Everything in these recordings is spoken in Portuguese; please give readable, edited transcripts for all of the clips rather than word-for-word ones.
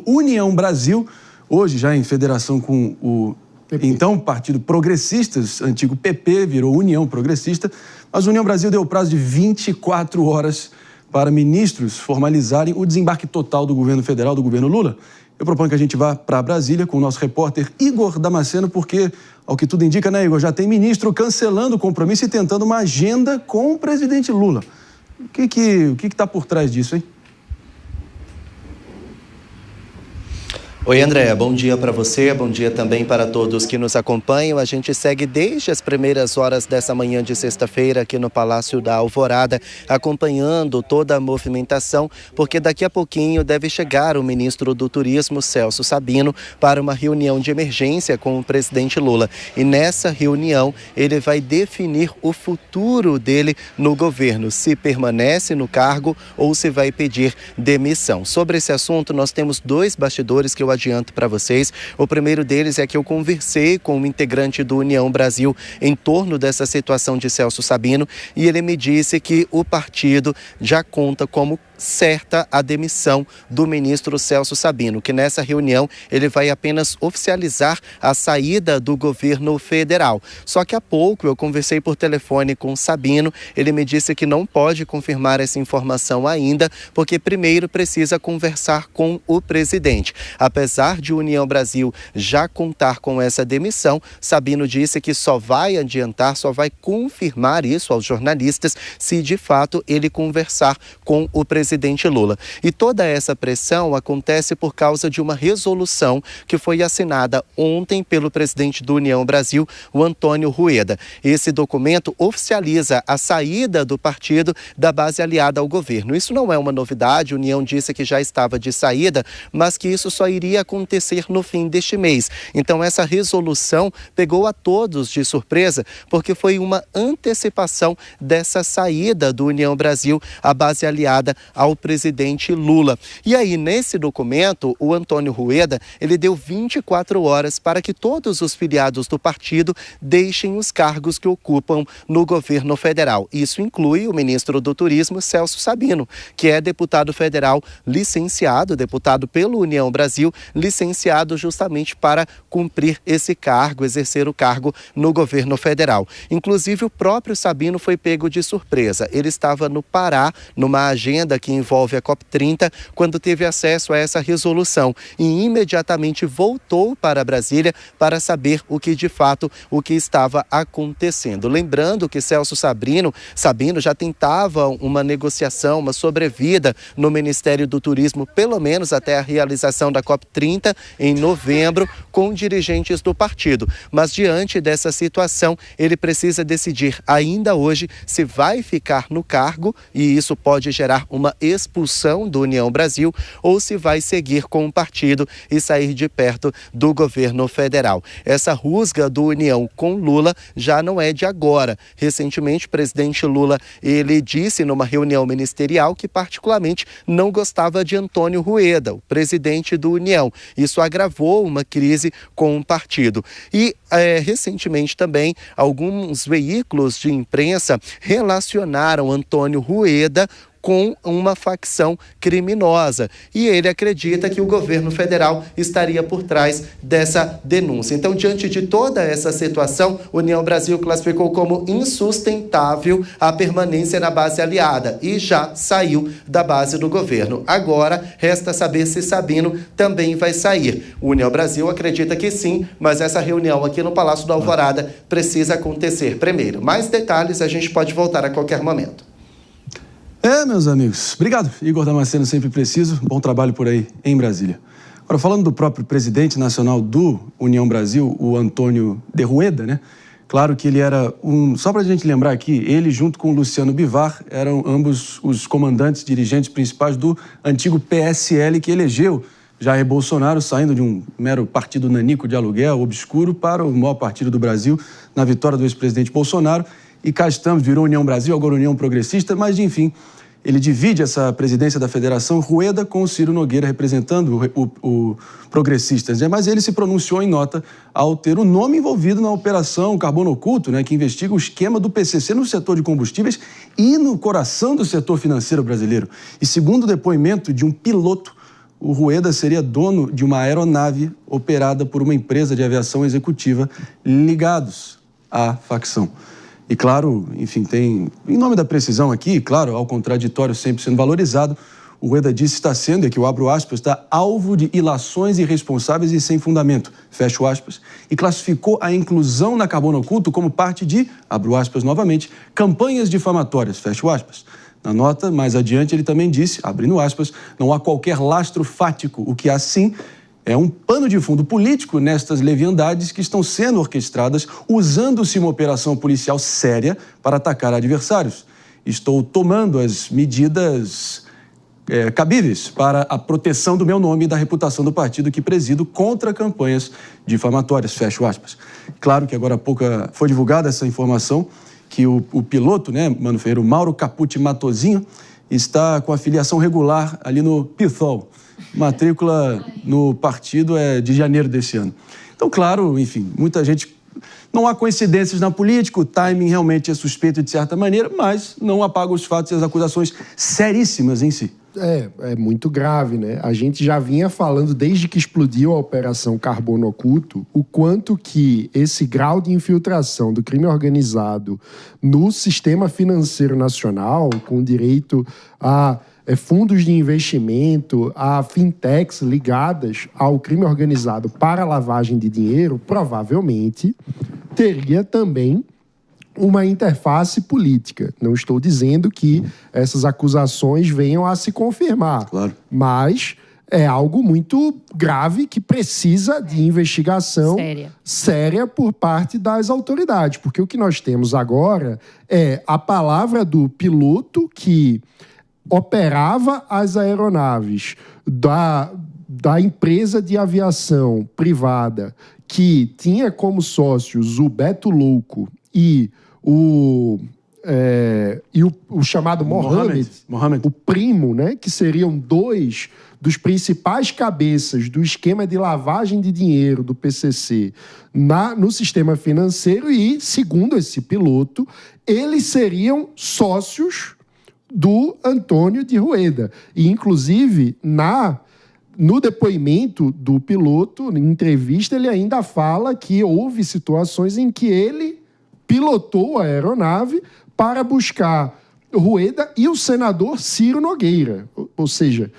União Brasil, hoje já em federação com o então Partido Progressistas, antigo PP, virou União Progressista, mas a União Brasil deu o prazo de 24 horas para ministros formalizarem o desembarque total do governo federal, do governo Lula. Eu proponho que a gente vá para Brasília com o nosso repórter Igor Damasceno, porque, ao que tudo indica, né, Igor, já tem ministro cancelando o compromisso e tentando uma agenda com o presidente Lula. O que está por trás disso, hein? Oi, André, bom dia para você, bom dia também para todos que nos acompanham. A gente segue desde as primeiras horas dessa manhã de sexta-feira aqui no Palácio da Alvorada, acompanhando toda a movimentação, porque daqui a pouquinho deve chegar o ministro do Turismo, Celso Sabino, para uma reunião de emergência com o presidente Lula. E nessa reunião ele vai definir o futuro dele no governo, se permanece no cargo ou se vai pedir demissão. Sobre esse assunto, nós temos dois bastidores que eu adianto para vocês. O primeiro deles é que eu conversei com um integrante do União Brasil em torno dessa situação de Celso Sabino e ele me disse que o partido já conta como certa a demissão do ministro Celso Sabino, que nessa reunião ele vai apenas oficializar a saída do governo federal. Só que há pouco eu conversei por telefone com Sabino, ele me disse que não pode confirmar essa informação ainda, porque primeiro precisa conversar com o presidente. Apesar de União Brasil já contar com essa demissão, Sabino disse que só vai adiantar, só vai confirmar isso aos jornalistas se de fato ele conversar com o presidente Lula. E toda essa pressão acontece por causa de uma resolução que foi assinada ontem pelo presidente do União Brasil, o Antônio Rueda. Esse documento oficializa a saída do partido da base aliada ao governo. Isso não é uma novidade, a União disse que já estava de saída, mas que isso só iria acontecer no fim deste mês. Então essa resolução pegou a todos de surpresa, porque foi uma antecipação dessa saída do União Brasil à base aliada ao presidente Lula. E aí, nesse documento, o Antônio Rueda, ele deu 24 horas para que todos os filiados do partido deixem os cargos que ocupam no governo federal. Isso inclui o ministro do Turismo, Celso Sabino, que é deputado federal licenciado, deputado pelo União Brasil, licenciado justamente para cumprir esse cargo, exercer o cargo no governo federal. Inclusive, o próprio Sabino foi pego de surpresa. Ele estava no Pará, numa agenda que envolve a COP30, quando teve acesso a essa resolução e imediatamente voltou para Brasília para saber o que de fato estava acontecendo. Lembrando que Celso Sabino já tentava uma negociação, uma sobrevida no Ministério do Turismo, pelo menos até a realização da COP30 em novembro, com dirigentes do partido. Mas diante dessa situação, ele precisa decidir ainda hoje se vai ficar no cargo, e isso pode gerar uma expulsão do União Brasil, ou se vai seguir com o partido e sair de perto do governo federal. Essa rusga do União com Lula já não é de agora. Recentemente, o presidente Lula, ele disse numa reunião ministerial que particularmente não gostava de Antônio Rueda, o presidente do União. Isso agravou uma crise com o partido. E recentemente também alguns veículos de imprensa relacionaram Antônio Rueda com uma facção criminosa. E ele acredita que o governo federal estaria por trás dessa denúncia. Então, diante de toda essa situação, a União Brasil classificou como insustentável a permanência na base aliada e já saiu da base do governo. Agora, resta saber se Sabino também vai sair. O União Brasil acredita que sim, mas essa reunião aqui no Palácio da Alvorada precisa acontecer primeiro. Mais detalhes a gente pode voltar a qualquer momento. Meus amigos. Obrigado, Igor Damasceno, sempre preciso. Bom trabalho por aí em Brasília. Agora, falando do próprio presidente nacional do União Brasil, o Antônio de Rueda, né? Claro que ele era só para a gente lembrar aqui, ele junto com o Luciano Bivar eram ambos os comandantes, dirigentes principais do antigo PSL que elegeu Jair Bolsonaro, saindo de um mero partido nanico de aluguel, obscuro, para o maior partido do Brasil, na vitória do ex-presidente Bolsonaro. E cá estamos, virou União Brasil, agora União Progressista, mas enfim, ele divide essa presidência da Federação Rueda com o Ciro Nogueira representando o Progressistas. Mas ele se pronunciou em nota ao ter o nome envolvido na Operação Carbono Oculto, né, que investiga o esquema do PCC no setor de combustíveis e no coração do setor financeiro brasileiro. E segundo o depoimento de um piloto, o Rueda seria dono de uma aeronave operada por uma empresa de aviação executiva ligados à facção. E claro, enfim, tem, em nome da precisão aqui, claro, ao contraditório sempre sendo valorizado, o Rueda disse estar sendo, aqui eu abro aspas, está alvo de ilações irresponsáveis e sem fundamento, fecho aspas, e classificou a inclusão na Carbono Oculto como parte de, abro aspas novamente, campanhas difamatórias, fecho aspas. Na nota, mais adiante, ele também disse, abrindo aspas, não há qualquer lastro fático, o que há sim é um pano de fundo político nestas leviandades que estão sendo orquestradas usando-se uma operação policial séria para atacar adversários. Estou tomando as medidas cabíveis para a proteção do meu nome e da reputação do partido que presido contra campanhas difamatórias, fecho aspas. Claro que agora há pouco foi divulgada essa informação que o piloto, né, Mano Ferreira, o Mauro Capucci Matozinho, está com a filiação regular ali no PSOL. Matrícula no partido é de janeiro desse ano. Então, claro, enfim, muita gente... Não há coincidências na política, o timing realmente é suspeito de certa maneira, mas não apaga os fatos e as acusações seríssimas em si. É muito grave, né? A gente já vinha falando desde que explodiu a Operação Carbono Oculto, o quanto que esse grau de infiltração do crime organizado no sistema financeiro nacional, com direito a fundos de investimento, a fintechs ligadas ao crime organizado para lavagem de dinheiro, provavelmente teria também uma interface política. Não estou dizendo que essas acusações venham a se confirmar, claro, mas é algo muito grave que precisa de investigação séria por parte das autoridades, porque o que nós temos agora é a palavra do piloto que operava as aeronaves da empresa de aviação privada que tinha como sócios o Beto Louco e o chamado Mohamed, o primo, né, que seriam dois dos principais cabeças do esquema de lavagem de dinheiro do PCC no sistema financeiro e, segundo esse piloto, eles seriam sócios do Antônio de Rueda. E, inclusive, no depoimento do piloto, em entrevista, ele ainda fala que houve situações em que ele pilotou a aeronave para buscar Rueda e o senador Ciro Nogueira. Ou seja,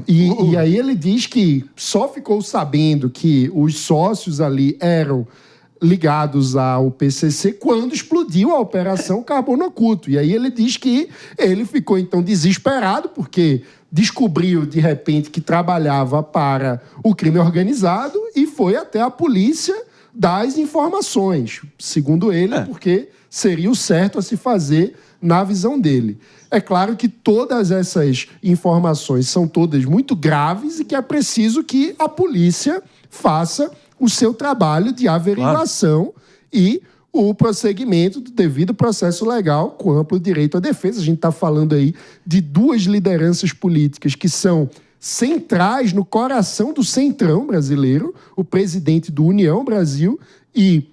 e aí ele diz que só ficou sabendo que os sócios ali eram ligados ao PCC quando explodiu a Operação Carbono Oculto. E aí ele diz que ele ficou, então, desesperado porque descobriu, de repente, que trabalhava para o crime organizado e foi até a polícia dar as informações, segundo ele, porque seria o certo a se fazer na visão dele. É claro que todas essas informações são todas muito graves e que é preciso que a polícia faça o seu trabalho de averiguação e o prosseguimento do devido processo legal com amplo direito à defesa. A gente está falando aí de duas lideranças políticas que são centrais no coração do centrão brasileiro, o presidente do União Brasil e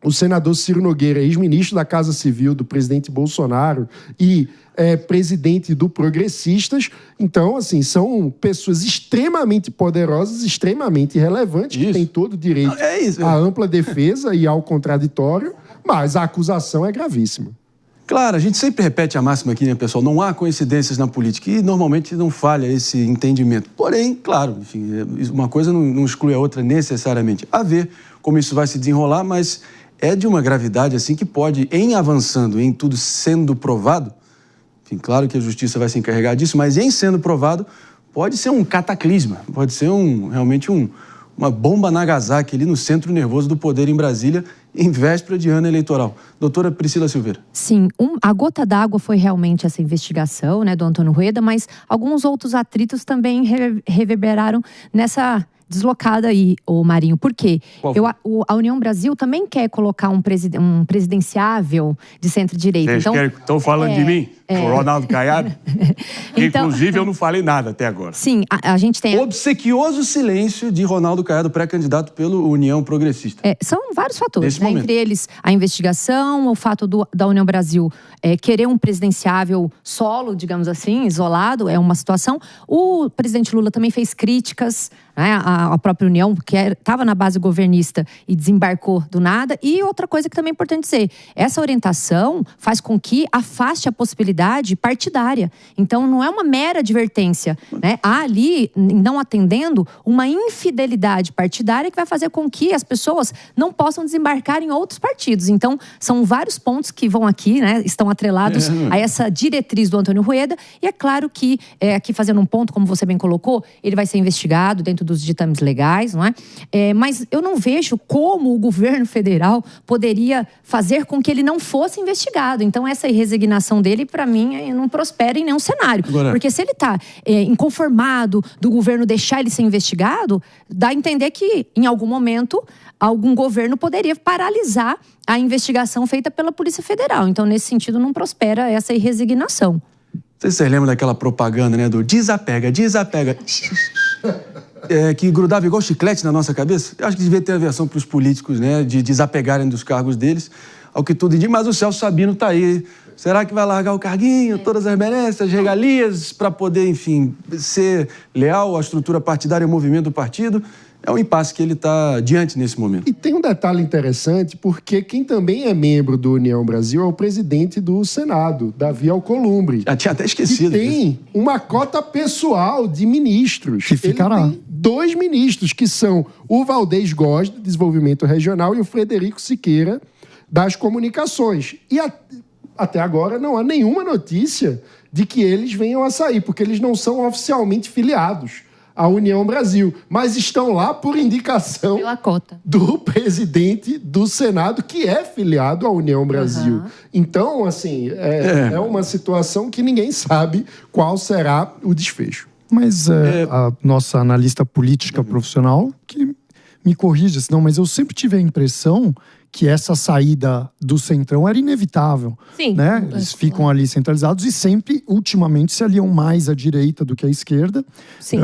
o senador Ciro Nogueira, ex-ministro da Casa Civil do presidente Bolsonaro e presidente do Progressistas. Então, assim, são pessoas extremamente poderosas, extremamente relevantes, que têm todo o direito à ampla defesa e ao contraditório, mas a acusação é gravíssima. Claro, a gente sempre repete a máxima aqui, né, pessoal? Não há coincidências na política e normalmente não falha esse entendimento. Porém, claro, enfim, uma coisa não exclui a outra necessariamente. A ver como isso vai se desenrolar, mas é de uma gravidade assim que pode, em avançando, em tudo sendo provado, enfim, claro que a justiça vai se encarregar disso, mas em sendo provado, pode ser um cataclisma, pode ser realmente uma bomba Nagasaki ali no centro nervoso do poder em Brasília, em véspera de ano eleitoral. Doutora Priscila Silveira. Sim, a gota d'água foi realmente essa investigação, né, do Antônio Rueda, mas alguns outros atritos também reverberaram nessa deslocada aí, ô Marinho. Por quê? A União Brasil também quer colocar um presidenciável de centro-direita. Estão falando de mim? O Ronaldo Caiado? Então, inclusive, eu não falei nada até agora. Sim, a gente tem... Obsequioso silêncio de Ronaldo Caiado, pré-candidato pelo União Progressista. São vários fatores, né? Entre eles a investigação, o fato da União Brasil querer um presidenciável solo, digamos assim, isolado, é uma situação. O presidente Lula também fez críticas, né, à própria União, que estava na base governista e desembarcou do nada. E outra coisa que também é importante dizer, essa orientação faz com que afaste a possibilidade partidária. Então, não é uma mera advertência, né? Há ali, não atendendo, uma infidelidade partidária que vai fazer com que as pessoas não possam desembarcar em outros partidos. Então, são vários pontos que vão aqui, né? Estão atrelados a essa diretriz do Antônio Rueda. E é claro que, aqui fazendo um ponto, como você bem colocou, ele vai ser investigado dentro dos ditames legais, não é? Mas eu não vejo como o governo federal poderia fazer com que ele não fosse investigado. Então, essa resignação dele, para mim, não prospera em nenhum cenário. Agora... Porque se ele está inconformado do governo deixar ele ser investigado, dá a entender que, em algum momento, algum governo poderia paralisar a investigação feita pela Polícia Federal. Então, nesse sentido, não prospera essa resignação. Não sei se vocês lembram daquela propaganda, né? Do desapega, desapega. Que grudava igual chiclete na nossa cabeça. Eu acho que devia ter a versão para os políticos, né? De desapegarem dos cargos deles, ao que tudo indica. Mas o Celso Sabino está aí. Será que vai largar o carguinho, todas as benesses, regalias, para poder, enfim, ser leal à estrutura partidária e ao movimento do partido? É um impasse que ele está diante nesse momento. E tem um detalhe interessante, porque quem também é membro do União Brasil é o presidente do Senado, Davi Alcolumbre. Já tinha até esquecido. Que tem uma cota pessoal de ministros. Que ficará. Ele tem 2 ministros, que são o Valdez Góes, do Desenvolvimento Regional, e o Frederico Siqueira, das Comunicações. E até agora não há nenhuma notícia de que eles venham a sair, porque eles não são oficialmente filiados à União Brasil, mas estão lá por indicação pela cota do presidente do Senado, que é filiado à União Brasil. Então, assim, é uma situação que ninguém sabe qual será o desfecho. Mas a nossa analista política profissional, que me corrija, senão, mas eu sempre tive a impressão que essa saída do Centrão era inevitável. Sim. Né? Eles ficam ali centralizados e sempre, ultimamente, se aliam mais à direita do que à esquerda. Sim.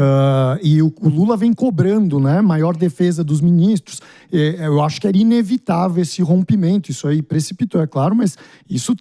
E o Lula vem cobrando, né, maior defesa dos ministros. Eu acho que era inevitável esse rompimento. Isso aí precipitou, é claro, mas isso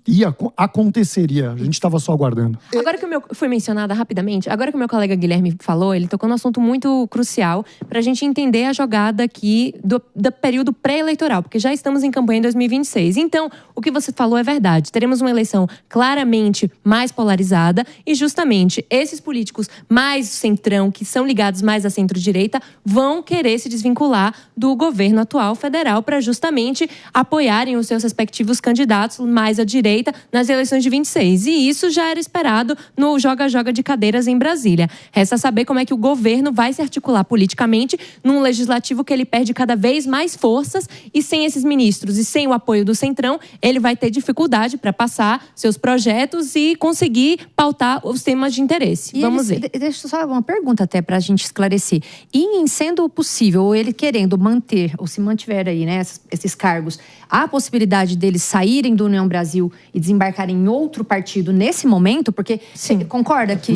aconteceria. A gente estava só aguardando. Agora que foi mencionada rapidamente, agora que o meu colega Guilherme falou, ele tocou num assunto muito crucial para a gente entender a jogada aqui do período pré-eleitoral, porque já estamos em campanha em 2026. Então, o que você falou é verdade. Teremos uma eleição claramente mais polarizada e justamente esses políticos mais centrão, que são ligados mais à centro-direita, vão querer se desvincular do governo atual federal para justamente apoiarem os seus respectivos candidatos mais à direita nas eleições de 26. E isso já era esperado no joga-joga de cadeiras em Brasília. Resta saber como é que o governo vai se articular politicamente num legislativo que ele perde cada vez mais forças e sem esses ministros e sem o apoio do Centrão, ele vai ter dificuldade para passar seus projetos e conseguir pautar os temas de interesse. Vamos ver. Deixa eu só uma pergunta até para a gente esclarecer. E em sendo possível, ou ele querendo manter, ou se mantiver aí, né, esses cargos, há a possibilidade deles saírem do União Brasil e desembarcarem em outro partido nesse momento? Porque você concorda que...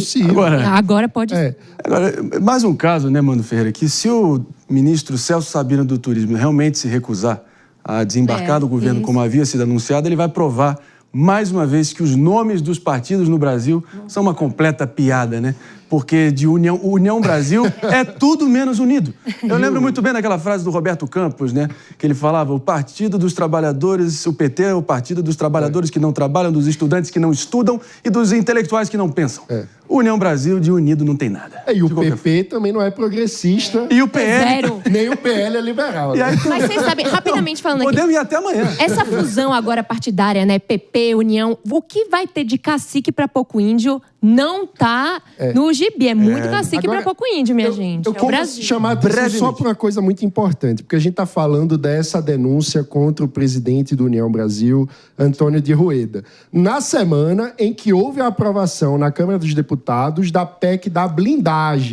Agora pode ser. Agora, mais um caso, né, Mano Ferreira, que se o ministro Celso Sabino do Turismo realmente se recusar a desembarcar do governo como havia sido anunciado, ele vai provar mais uma vez que os nomes dos partidos no Brasil são uma completa piada, né? Porque de União Brasil é tudo menos unido. Eu lembro muito bem daquela frase do Roberto Campos, né? Que ele falava, o Partido dos Trabalhadores, o PT é o Partido dos Trabalhadores que não trabalham, dos estudantes que não estudam e dos intelectuais que não pensam. União Brasil de unido não tem nada. E o PP também não é progressista. E o PL... Zero. Nem o PL é liberal. Né? Mas vocês sabem, rapidamente falando aqui... Podemos ir até amanhã. Essa fusão agora partidária, né? PP, União, o que vai ter de cacique para pouco índio não tá no gibi. É muito cacique para pouco índio, minha gente. Eu quero chamar a atenção só por uma coisa muito importante, porque a gente está falando dessa denúncia contra o presidente do União Brasil, Antônio de Rueda, na semana em que houve a aprovação na Câmara dos Deputados da PEC da blindagem.